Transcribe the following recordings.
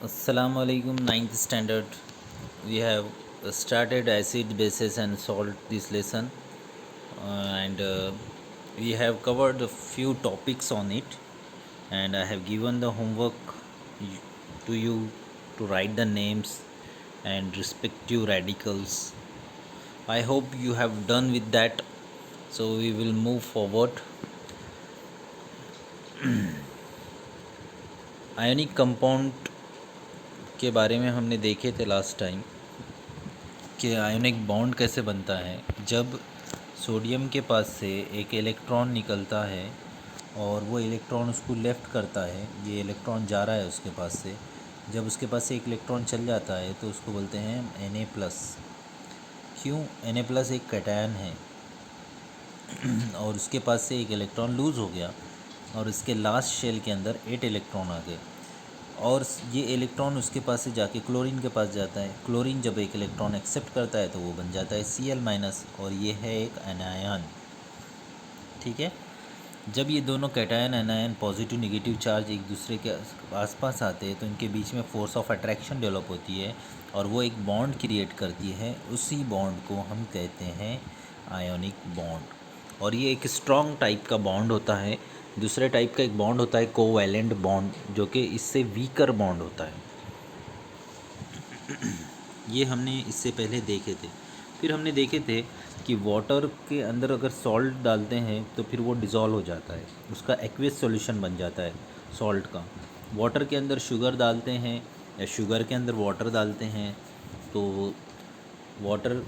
Assalamu alaikum, ninth standard. We have started acid, bases, and salt this lesson, and we have covered a few topics on it. And I have given the homework y- to you to write the names and respective radicals. I hope you have done with that. So we will move forward. Ionic compound के बारे में हमने देखे थे last time कि ionic bond कैसे बनता है जब सोडियम के पास से एक इलेक्ट्रॉन निकलता है और वो इलेक्ट्रॉन उसको लेफ़्ट करता है। ये इलेक्ट्रॉन जा रहा है उसके पास से, जब उसके पास से एक इलेक्ट्रॉन चल जाता है तो उसको बोलते हैं Na+। क्यों? Na+ एक कैटायन है और उसके पास से एक इलेक्ट्रॉन लूज़ हो गया और इसके लास्ट शेल के अंदर 8 इलेक्ट्रॉन आ गए और ये इलेक्ट्रॉन उसके पास से जाके क्लोरीन के पास जाता है। क्लोरीन जब एक इलेक्ट्रॉन एक्सेप्ट करता है तो वो बन जाता है Cl- और ये है एक एनायन। ठीक है, जब ये दोनों cation anion positive negative charge एक दूसरे के आसपास आते हैं तो इनके बीच में फोर्स ऑफ अट्रैक्शन डेवलप होती है और वो एक बॉन्ड क्रिएट करती है। उसी बॉन्ड को हम कहते हैं आयोनिक बॉन्ड और ये एक स्ट्रॉन्ग टाइप का बॉन्ड होता है। दूसरे टाइप का एक बॉन्ड होता है कोवैलेंट बॉन्ड, जो कि इससे वीकर बॉन्ड होता है। ये हमने इससे पहले देखे थे। फिर हमने देखे थे कि वाटर के अंदर अगर सॉल्ट डालते हैं तो फिर वो डिज़ोल्व हो जाता है, उसका एक्वेस सॉल्यूशन बन जाता है सॉल्ट का। वाटर के अंदर शुगर डालते हैं या शुगर के अंदर वाटर डालते हैं तो वाटर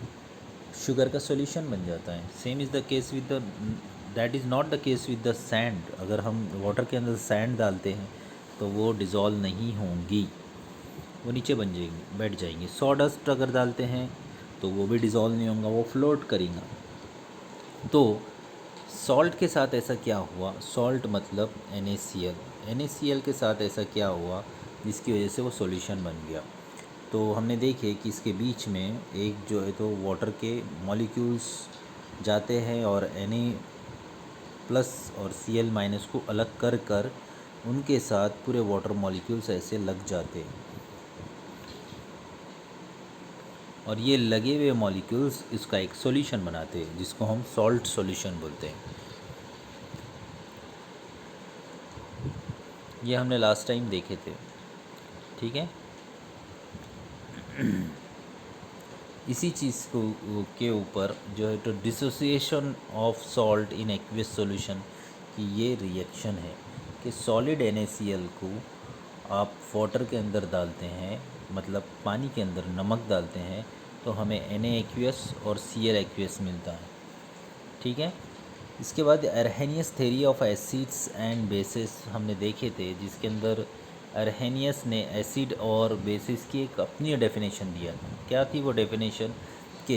शुगर का सॉल्यूशन बन जाता है। Same is the case with the that is not the case with the sand. अगर हम वाटर के अंदर सैंड डालते हैं तो वो डिज़ोल्व नहीं होंगी, वो नीचे बन जाएंगी, बैठ जाएंगी। सॉडस्ट अगर डालते हैं तो वो भी डिज़ोल्व नहीं होगा, वो फ्लोट करेगा। तो सॉल्ट के साथ ऐसा क्या हुआ? सॉल्ट मतलब NaCl के साथ ऐसा क्या हुआ जिसकी वजह से वो सॉल्यूशन बन गया? तो हमने देखे कि इसके बीच में एक जो है तो वाटर के मॉलिक्यूल्स जाते हैं और Na+ और Cl- को अलग कर कर उनके साथ पूरे वाटर मॉलिक्यूल्स ऐसे लग जाते हैं और ये लगे हुए मॉलिक्यूल्स इसका एक सॉल्यूशन बनाते हैं जिसको हम सॉल्ट सॉल्यूशन बोलते हैं। ये हमने लास्ट टाइम देखे थे। ठीक है, इसी चीज़ को के ऊपर जो है तो dissociation of salt in aqueous solution की ये रिएक्शन है कि सॉलिड NaCl को आप वाटर के अंदर डालते हैं, मतलब पानी के अंदर नमक डालते हैं तो हमें Na और Cl मिलता है। ठीक है, इसके बाद Arrhenius theory of acids and bases हमने देखे थे, जिसके अंदर अर्हेनियस ने एसिड और बेसिस की एक अपनी डेफिनेशन दिया था। क्या थी वो डेफिनेशन? कि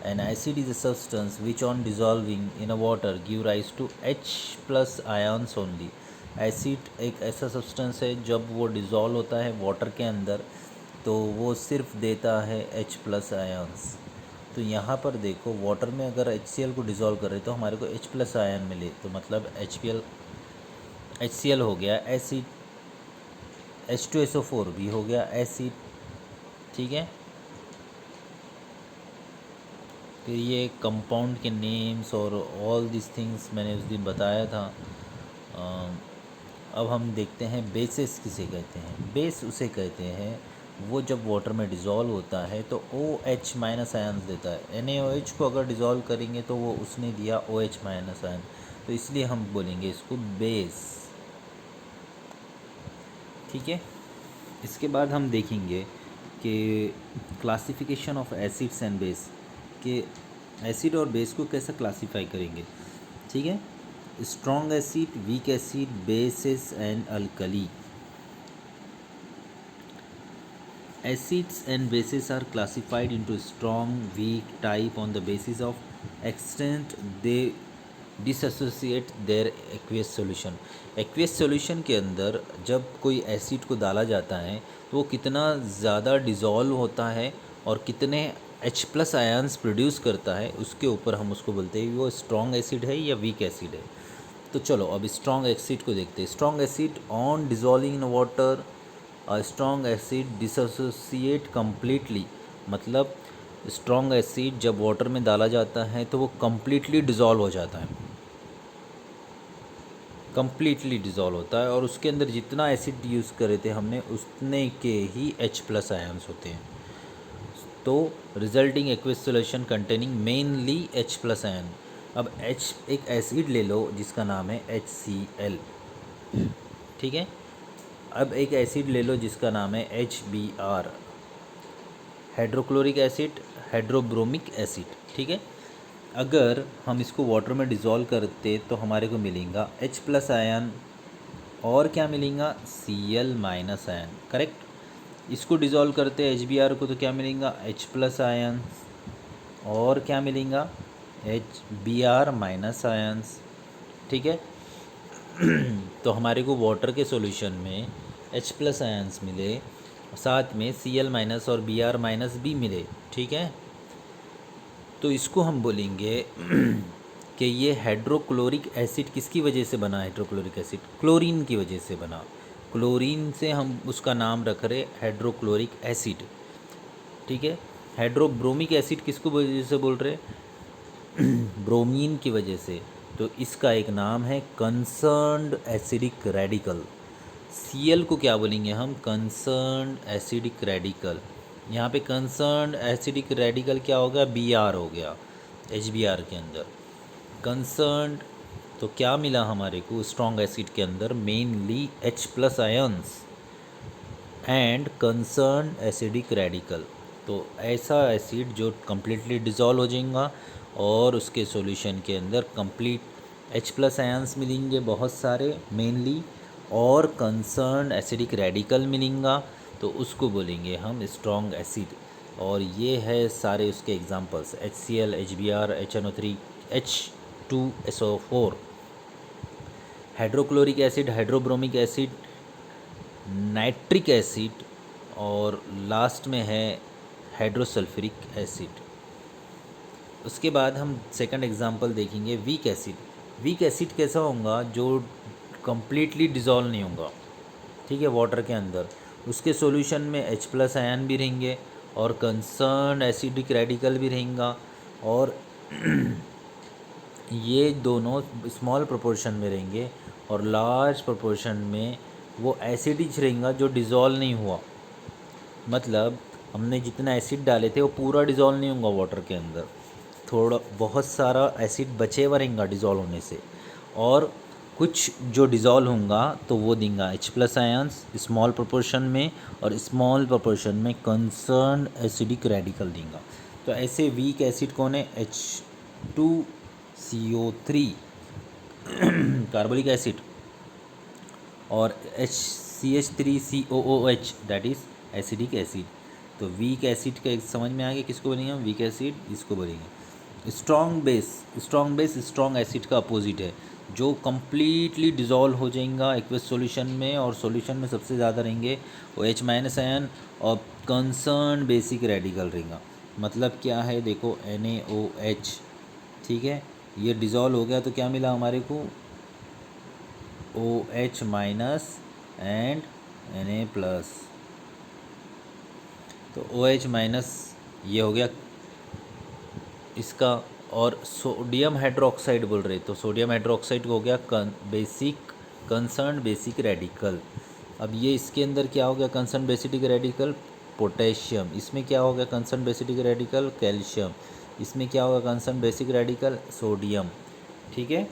an acid is a substance which on dissolving in a water give rise to H+ ions only. Acid एक ऐसा सब्सटेंस है जब वो डिज़ोल्व होता है वाटर के अंदर तो वो सिर्फ देता है H+ आयन्स। तो यहाँ पर देखो, वाटर में अगर HCl को डिज़ोल्व करे तो हमारे को H+ आयन मिले तो मतलब HCl हो गया एसिड, H2SO4 भी हो गया एसिड। ठीक है, फिर ये कंपाउंड के नेम्स और ऑल दिस थिंग्स मैंने उस दिन बताया था। अब हम देखते हैं बेसिस किसे कहते हैं। बेस उसे कहते हैं वो जब वाटर में डिज़ोल्व होता है तो OH- आयन्स देता है। NaOH को अगर डिज़ोल्व करेंगे तो वो उसने दिया OH- आयन, तो इसलिए हम बोलेंगे इसको बेस। ठीक है, इसके बाद हम देखेंगे कि classification of acids and base, कि एसिड और बेस को कैसे क्लासीफाई करेंगे। ठीक है, strong acid, weak acid, basis and alkali. Acids and bases are classified into strong, weak type on the basis of extent they dissociate their aqueous solution. Aqueous solution के अंदर जब कोई एसिड को डाला जाता है तो वो कितना ज़्यादा डिज़ोल्व होता है और कितने H+ आयन्स प्रोड्यूस करता है, उसके ऊपर हम उसको बोलते हैं वो स्ट्रॉन्ग एसिड है या वीक एसिड है। तो चलो अब स्ट्रॉन्ग एसिड को देखते हैं। Strong acid on dissolving in water strong acid dissociate completely, मतलब स्ट्रॉन्ग एसिड जब वाटर में डाला जाता है तो वो कम्प्लीटली डिज़ोल्व हो जाता है, कम्प्लीटली डिज़ोल्व होता है, और उसके अंदर जितना एसिड यूज़ करे थे हमने उतने के ही H+ आयन्स होते हैं। तो resulting aqueous solution containing mainly H+ ion. अब H एक एसिड ले लो जिसका नाम है HCl, ठीक है। अब एक एसिड ले लो जिसका नाम है HBr, hydrochloric acid, hydrobromic acid, ठीक है। अगर हम इसको वाटर में डिज़ोल्व करते तो हमारे को मिलेगा H+ आयन, और क्या मिलेगा, Cl- आयन, करेक्ट। इसको डिज़ोल्व करते HBr को तो क्या मिलेगा, H+ आयन, और क्या मिलेगा, HBr- आयन्स, ठीक है। तो हमारे को वाटर के सॉल्यूशन में H+ आयन्स मिले, साथ में Cl- और Br- भी मिले, ठीक है। तो इसको हम बोलेंगे कि ये हाइड्रोक्लोरिक एसिड किसकी वजह से बना, हाइड्रोक्लोरिक एसिड क्लोरीन की वजह से बना। क्लोरीन से हम उसका नाम रख रहे हाइड्रोक्लोरिक एसिड, ठीक है। हाइड्रोब्रोमिक एसिड किसको वजह से बोल रहे, ब्रोमीन की वजह से, तो इसका एक नाम है कंसर्न्ड एसिडिक रेडिकल। Cl को क्या बोलेंगे हम, कंसर्न्ड एसिडिक रेडिकल। यहाँ पे कंसर्न्ड एसिडिक रेडिकल क्या हो गया, Br हो गया HBr के अंदर। कंसर्न्ड तो क्या मिला हमारे को स्ट्रॉन्ग एसिड के अंदर, mainly H+ ions and concerned acidic radical. तो ऐसा एसिड जो कम्प्लीटली डिज़ोल्व हो जाएगा और उसके सॉल्यूशन के अंदर कंप्लीट H+ आयन्स मिलेंगे बहुत सारे मेनली, और कंसर्न एसिडिक रेडिकल मिलेंगा, तो उसको बोलेंगे हम स्ट्रॉन्ग एसिड। और ये है सारे उसके examples, HCl, HBr, HNO3, H2SO4, hydrochloric acid, hydrobromic acid, nitric acid, और लास्ट में है हाइड्रोसल्फ्यूरिक एसिड। उसके बाद हम सेकंड एग्जांपल देखेंगे वीक एसिड। वीक एसिड कैसा होगा, जो कम्प्लीटली डिज़ोल्व नहीं होगा, ठीक है, वाटर के अंदर। उसके सॉल्यूशन में H+ आयन भी रहेंगे और कंसर्न एसिडिक रेडिकल भी रहेगा, और ये दोनों स्मॉल प्रोपोर्शन में रहेंगे, और लार्ज प्रोपोर्शन में वो एसिडिक रहेगा जो डिज़ोल्व नहीं हुआ। मतलब हमने जितना एसिड डाले थे वो पूरा डिज़ोल्व नहीं होगा वाटर के अंदर, थोड़ा बहुत सारा एसिड बचे हुआ रहेगा डिज़ोल्व होने से, और कुछ जो डिज़ोल्व होगा तो वो देंगे H+ आयन्स स्मॉल प्रोपोर्शन में, और स्मॉल प्रोपोर्शन में कंसर्न एसिडिक रेडिकल देंगे। तो ऐसे वीक एसिड कौन है, H2CO3 कार्बोनिक एसिड, और CH3COOH that is acidic acid. तो वीक एसिड का समझ में आ गया किसको बोलेंगे हम, वीक एसिड इसको बोलेंगे। Strong base, strong base strong acid का अपोजिट है, जो कम्प्लीटली डिज़ोल्व हो जाएगा एक्वस सॉल्यूशन में, और सॉल्यूशन में सबसे ज़्यादा रहेंगे वो H- आयन और कंसर्न बेसिक रेडिकल रहेगा। मतलब क्या है देखो, NaOH, ठीक है, ये डिज़ोल्व हो गया तो क्या मिला हमारे को, OH- एंड Na+। तो OH- ये हो गया इसका, और सोडियम हाइड्रोक्साइड बोल रहे, तो सोडियम हाइड्रोक्साइड हो गया कंसर्न बेसिक रेडिकल। अब ये इसके अंदर क्या हो गया कंसर्न बेसिक रेडिकल, पोटेशियम। इसमें क्या हो गया कंसर्न बेसिक रेडिकल, कैल्शियम। इसमें क्या होगा कंसर्न बेसिक रेडिकल, सोडियम, ठीक है।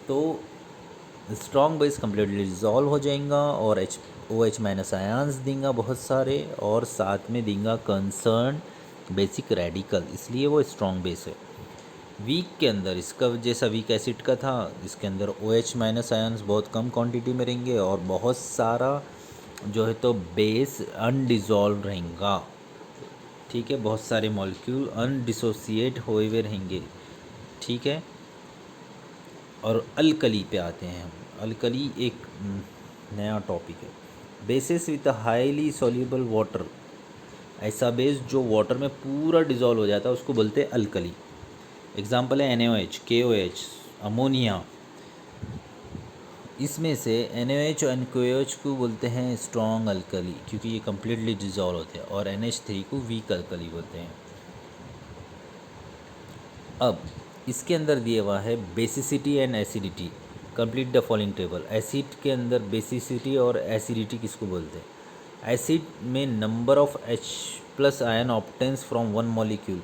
तो स्ट्रॉन्ग बेस कम्प्लीटली डिज़ोल्व हो जाएगा, और OH- आयन्स देंगे बहुत सारे, और साथ में देंगे कंसर्न बेसिक रेडिकल, इसलिए वो स्ट्रॉन्ग बेस है। वीक के अंदर इसका जैसा वीक एसिड का था, इसके अंदर OH- आयन्स बहुत कम क्वांटिटी में रहेंगे, और बहुत सारा जो है तो बेस अनडिज़ोल्व रहेगा, ठीक है, बहुत सारे मॉलिक्यूल अनडिसोसिएट हुए हुए रहेंगे, ठीक है। और अल्कली पे आते हैं हम। अल्कली एक नया टॉपिक है। Basis with highly soluble water, ऐसा बेस जो वाटर में पूरा डिज़ोल्व हो जाता है उसको बोलते हैं अल्कली। एग्जाम्पल है NaOH, KOH, अमोनिया, इसमें से NaOH और NaOH को बोलते हैं स्ट्रॉन्ग अल्कली, क्योंकि ये कम्प्लीटली डिजॉल्व होते हैं, और NH3 को वीक अल्कली बोलते हैं। अब इसके अंदर दिया हुआ है basicity and acidity. Complete the following table. Acid के अंदर बेसिसिटी और एसिडिटी किसको बोलते हैं? एसिड में number of H plus ion obtains from one molecule.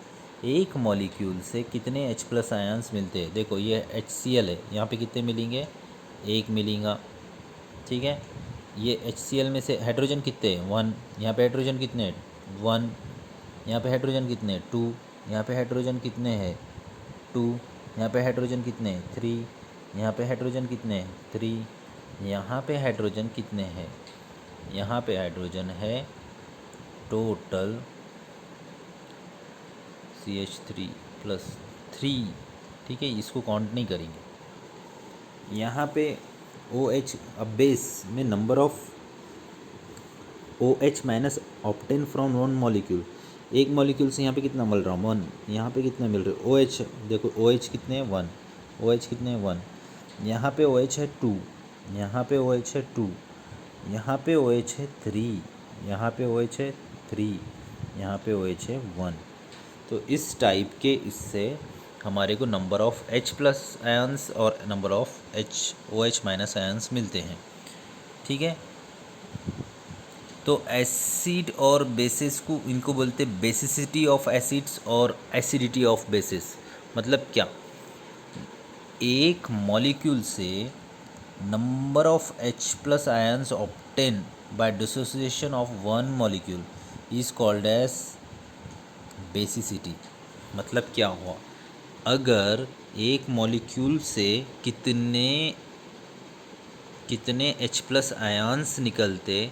एक मॉलिक्यूल से कितने H प्लस आयन्स मिलते हैं? देखो ये HCl है, यहाँ पे कितने मिलेंगे? एक मिलेगा, ठीक है। ये HCl में से हाइड्रोजन कितने हैं? 1। यहाँ पे हाइड्रोजन कितने हैं? 1। यहाँ पे हाइड्रोजन कितने हैं? 2। यहाँ पे हाइड्रोजन कितने हैं? 2। यहाँ पे हाइड्रोजन कितने हैं? 3। यहाँ पे हाइड्रोजन कितने हैं? 3। यहाँ पे हाइड्रोजन कितने हैं? यहाँ पे हाइड्रोजन है टोटल CH3 प्लस 3, ठीक है। इसको काउंट नहीं करेंगे। यहाँ पे OH, अब बेस में number of OH minus obtain from one molecule. एक मॉलिक्यूल से यहाँ पे कितना मिल रहा है? 1। यहाँ पे कितना मिल रहा है? OH, देखो OH कितने हैं? 1। OH कितने हैं? 1। यहाँ पे OH है 2। यहाँ पे OH है 2। यहाँ पे OH है 3। यहाँ पे OH है 3। यहाँ पे OH है 1। तो इस टाइप के इससे हमारे को number of H plus ions और number of OH minus ions मिलते हैं, ठीक है। तो एसिड और बेसिस को इनको बोलते हैं बेसिसिटी ऑफ एसिड्स और एसिडिटी ऑफ बेसिस। मतलब क्या? एक मॉलिक्यूल से number of H plus ions obtain by dissociation of one molecule is called as basicity. मतलब क्या हुआ? अगर एक मॉलिक्यूल से कितने H प्लस आयन्स निकलते,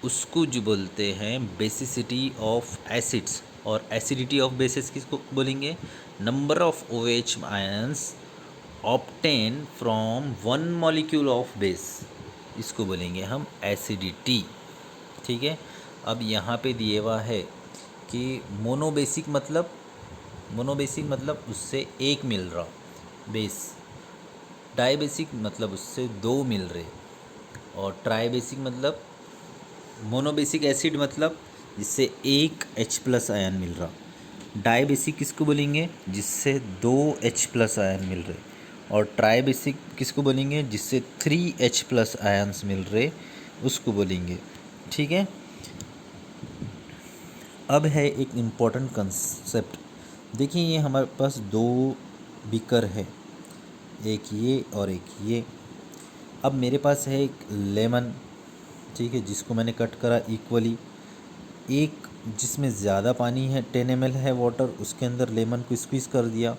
उसको जो बोलते हैं बेसिसिटी ऑफ एसिड्स, और एसिडिटी ऑफ बेसिस किसको बोलेंगे? Number of OH ions obtain from one molecule of base, इसको बोलेंगे हम एसिडिटी, ठीक है। अब यहाँ पे दिए हुआ है कि मोनोबेसिक मतलब उससे एक मिल रहा बेस, डाइबेसिक मतलब उससे दो मिल रहे, और ट्राइबेसिक मतलब मोनोबेसिक एसिड मतलब जिससे एक H प्लस आयन मिल रहा। डाइबेसिक किसको बोलेंगे? जिससे दो H प्लस आयन मिल रहे। और ट्राइबेसिक किसको बोलेंगे? जिससे 3H प्लस आयन्स मिल रहे, उसको बोलेंगे, ठीक है। अब है एक इम्पॉर्टेंट कंसेप्ट। देखिए ये हमारे पास दो बीकर है, एक ये और एक ये। अब मेरे पास है एक लेमन, ठीक है, जिसको मैंने कट करा इक्वली। एक जिसमें ज़्यादा पानी है, 10 ml है वाटर, उसके अंदर लेमन को स्क्वीज़ कर दिया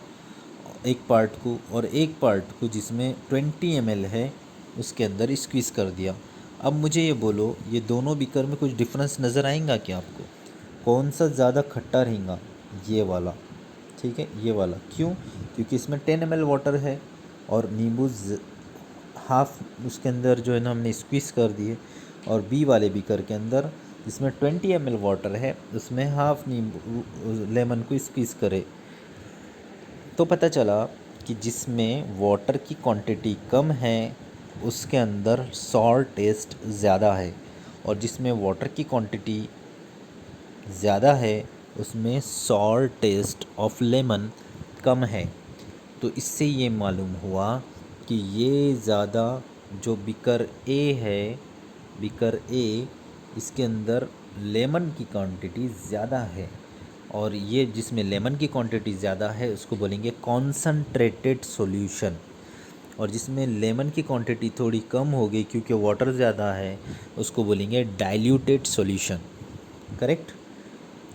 एक पार्ट को, और एक पार्ट को जिसमें 20 ml है उसके अंदर स्क्वीज़ कर दिया। अब मुझे ये बोलो, ये दोनों बीकर में कुछ डिफरेंस नज़र आएगा क्या आपको? कौन सा ज़्यादा खट्टा रहेगा? ये वाला, ठीक है, ये वाला। क्यों? क्योंकि इसमें 10 ml वाटर है और नींबू हाफ उसके अंदर जो है ना हमने स्क्वीज़ कर दिए, और बी वाले बीकर के अंदर जिसमें 20 ml वाटर है उसमें हाफ नींबू लेमन को स्क्वीज़ करे। तो पता चला कि जिसमें वाटर की क्वांटिटी कम है उसके अंदर सॉल्ट टेस्ट ज़्यादा है, और जिसमें वाटर की क्वांटिटी ज़्यादा है उसमें सॉल्ट टेस्ट ऑफ लेमन कम है। तो इससे ये मालूम हुआ कि ये ज़्यादा जो बीकर ए है, बीकर ए, इसके अंदर लेमन की क्वांटिटी ज़्यादा है, और ये जिसमें लेमन की क्वांटिटी ज़्यादा है उसको बोलेंगे कॉन्सनट्रेटेड सॉल्यूशन, और जिसमें लेमन की क्वांटिटी थोड़ी कम हो गई क्योंकि वाटर ज़्यादा है उसको बोलेंगे डाइल्यूटेड सॉल्यूशन। करेक्ट।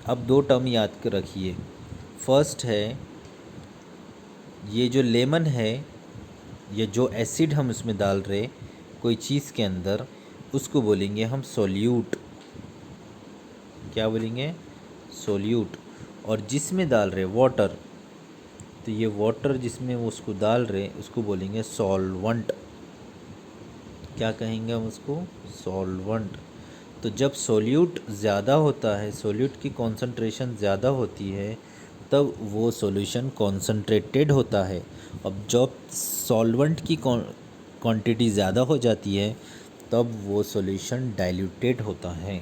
अब दो टर्म याद कर रखिए। फर्स्ट है ये जो लेमन है, ये जो एसिड हम उसमें डाल रहे कोई चीज़ के अंदर, उसको बोलेंगे हम सोल्यूट। क्या बोलेंगे? सोल्यूट। और जिसमें डाल रहे वाटर, तो ये वाटर जिसमें वो उसको डाल रहे उसको बोलेंगे सॉल्वंट। क्या कहेंगे हम उसको? सॉल्वंट। तो जब सोल्यूट ज़्यादा होता है, सोल्यूट की कॉन्सेंट्रेशन ज़्यादा होती है, तब वो सॉल्यूशन कॉन्सेंट्रेटेड होता है। अब जब सॉल्वेंट की क्वांटिटी ज़्यादा हो जाती है तब वो सॉल्यूशन डाइल्यूटेड होता है।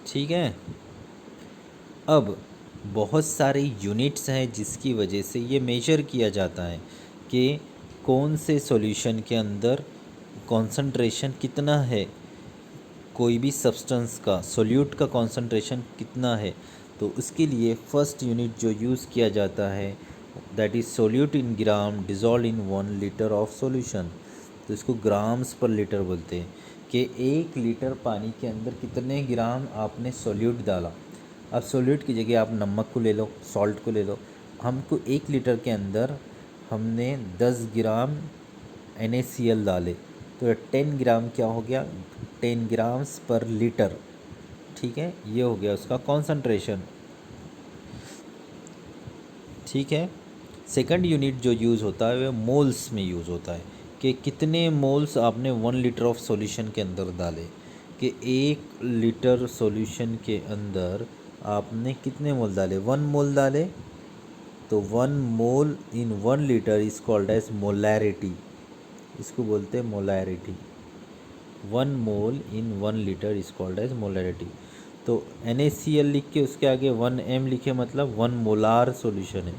ठीक है। अब बहुत सारे यूनिट्स हैं जिसकी वजह से ये मेजर किया जाता है कि कौन से सॉल्यूशन के अंदर कॉन्सेंट्रेशन कितना है, कोई भी सब्सटेंस का सोल्यूट का कॉन्सेंट्रेशन कितना है। तो उसके लिए फर्स्ट यूनिट जो यूज़ किया जाता है that is solute in gram dissolve in 1 litre of solution. तो इसको ग्राम्स पर लीटर बोलते हैं कि 1 लीटर पानी के अंदर कितने ग्राम आपने सोल्यूट डाला। अब सोल्यूट की जगह आप नमक को ले लो, सॉल्ट को ले लो। हमको 1 लीटर के अंदर हमने 10 ग्राम NaCl डाले तो 10 ग्राम क्या हो गया, 10 ग्राम्स पर लीटर। ठीक है, ये हो गया उसका कॉन्सेंट्रेशन। ठीक है। सेकंड यूनिट जो यूज़ होता है वह मोल्स में यूज़ होता है कि कितने मोल्स आपने 1 लीटर ऑफ सॉल्यूशन के अंदर डाले, कि 1 लीटर सॉल्यूशन के अंदर आपने कितने मोल डाले, 1 मोल डाले। तो 1 mole in 1 litre is called as molarity, इसको बोलते हैं molarity. 1 mole in 1 litre is called as molarity. तो NaCl लिख के उसके आगे 1m लिखे मतलब 1 मोलार सॉल्यूशन है।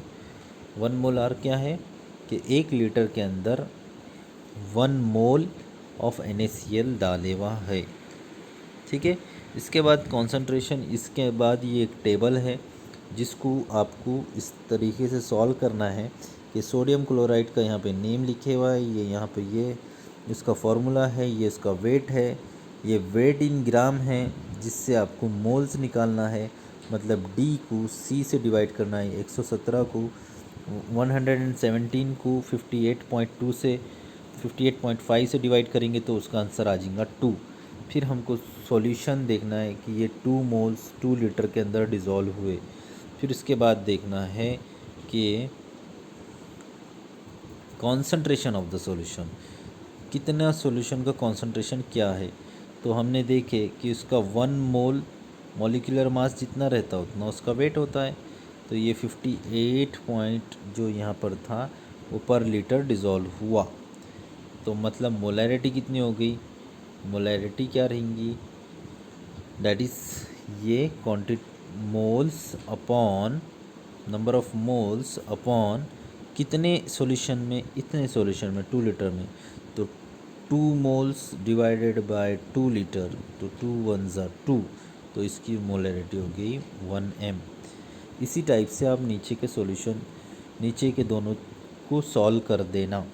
1 मोलार क्या है कि 1 लीटर के अंदर 1 मोल ऑफ NaCl डाले हुआ है। ठीक है। इसके बाद कॉन्सेंट्रेशन, इसके बाद ये एक टेबल है जिसको आपको इस तरीके से सॉल्व करना है कि सोडियम क्लोराइड का यहाँ पे नेम लिखे हुआ है, ये यहाँ पे ये इसका फॉर्मूला है, ये इसका वेट है, ये वेट इन ग्राम है जिससे आपको मोल्स निकालना है। मतलब D को C से डिवाइड करना है, 117 को 117 को 58.2 से 58.5 से डिवाइड करेंगे तो उसका आंसर आ जाएगा 2। फिर हमको सॉल्यूशन देखना है कि ये 2 मोल्स 2 लीटर के अंदर डिज़ोल्व हुए। फिर उसके बाद देखना है कि कॉन्सेंट्रेशन ऑफ द सॉल्यूशन, कितना सॉल्यूशन का कॉन्सेंट्रेशन क्या है। तो हमने देखे कि उसका 1 मोल मॉलिक्यूलर मास जितना रहता है उतना उसका वेट होता है। तो ये 58 पॉइंट जो यहाँ पर था वो पर लीटर डिज़ोल्व हुआ। तो मतलब मोलैरिटी कितनी हो गई, मोलैरिटी क्या रहेंगी, दैट इज़ ये quantity moles upon number of moles upon कितने सॉल्यूशन में, इतने सॉल्यूशन में 2 लीटर में। तो 2 मोल्स डिवाइडेड बाय 2 लीटर, तो 2 1 ज़ा 2, तो इसकी मोलैरिटी हो गई 1m। इसी टाइप से आप नीचे के सॉल्यूशन, नीचे के दोनों को सॉल्व कर देना।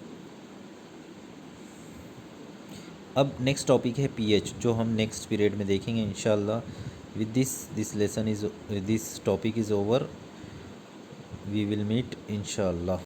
अब नेक्स्ट टॉपिक है pH, जो हम नेक्स्ट पीरियड में देखेंगे इंशाल्लाह। With this lesson is, this topic is over, we will meet इंशाल्लाह।